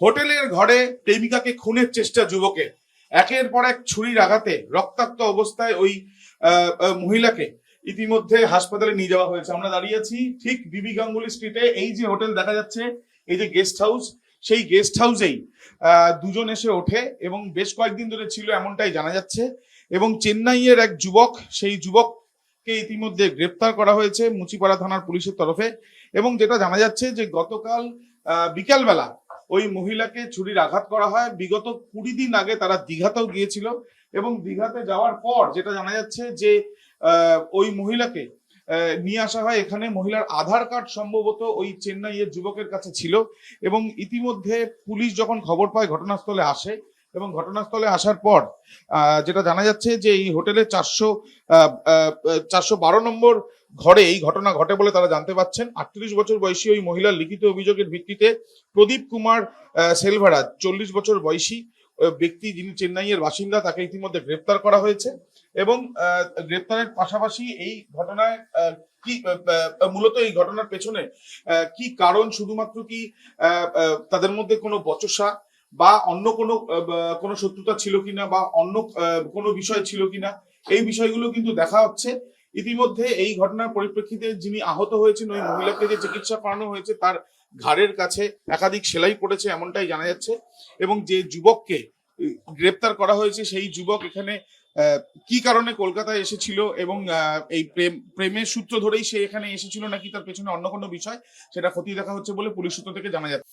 হোটেলের ঘরে প্রেমিকাকে খুনের চেষ্টা যুবকের, একের পর এক ছুরির আঘাতে রক্তাক্ত অবস্থায় ওই মহিলাকে ইতিমধ্যে হাসপাতালে নিয়ে যাওয়া হয়েছে। আমরা দাঁড়িয়ে আছি ঠিক বিবি গাঙ্গুলি স্ট্রিটে। এই যে হোটেল দেখা যাচ্ছে, এই যে গেস্ট হাউস, সেই গেস্ট হাউসেই দুজন এসে ওঠে এবং বেশ কয়েকদিন ধরে ছিল এমনটাই জানা যাচ্ছে। এবং চেন্নাইয়ের এক যুবক, সেই যুবককে ইতিমধ্যে গ্রেপ্তার করা হয়েছে মুচিপাড়া থানার পুলিশের তরফে। এবং যেটা জানা যাচ্ছে যে গতকাল বিকালবেলা ওই মহিলাকে ছুরির আঘাত করা হয়। বিগত 20 দিন আগে তারা দীঘাতেও গিয়েছিল এবং দীঘাতে যাওয়ার পর যেটা জানা যাচ্ছে যে ওই মহিলাকে নিয়ে আসা হয় এখানে। মহিলার আধার কার্ড সম্ভবত ওই চেন্নাইয়ের যুবকের কাছে ছিল এবং ইতিমধ্যে পুলিশ যখন খবর পায় ঘটনাস্থলে আসে এবং ঘটনাস্থলে আসার পর যেটা জানা যাচ্ছে যে এই হোটেলে 412 নম্বর ঘরে এই ঘটনা ঘটে বলে তারা জানতে পাচ্ছেন। 38 বছর বয়সী ওই মহিলার লিখিত অভিযোগের ভিত্তিতে প্রদীপ কুমার সেলভারাজ, 40 বছর বয়সী ব্যক্তি, যিনি চেন্নাইয়ের বাসিন্দা, তাকে ইতিমধ্যে গ্রেপ্তার করা হয়েছে। এবং গ্রেপ্তারের পাশাপাশি এই ঘটনায় কি মূলত এই ঘটনার পেছনে কি কারণ, শুধুমাত্র কি তাদের মধ্যে কোনো বচসা বা অন্য কোনো শত্রুতা ছিল কিনা বা অন্য কোনো বিষয় ছিল কিনা, এই বিষয়গুলো কিন্তু দেখা হচ্ছে। ইতিমধ্যে এই ঘটনার পরিপ্রেক্ষিতে যিনি আহত হয়েছেন, ওই মহিলাকে যে চিকিৎসা করানো হয়েছে তার ঘাড়ের কাছে একাধিক সেলাই পড়েছে এমনটাই জানা যাচ্ছে। এবং যে যুবককে গ্রেপ্তার করা হয়েছে সেই যুবক এখানে কি কারণে কলকাতায় এসেছিল এবং এই প্রেমের সূত্র ধরেই সে এখানে এসেছিল নাকি তার পেছনে অন্য কোনো বিষয়, সেটা খতিয়ে দেখা হচ্ছে বলে পুলিশ সূত্র থেকে জানা যাচ্ছে।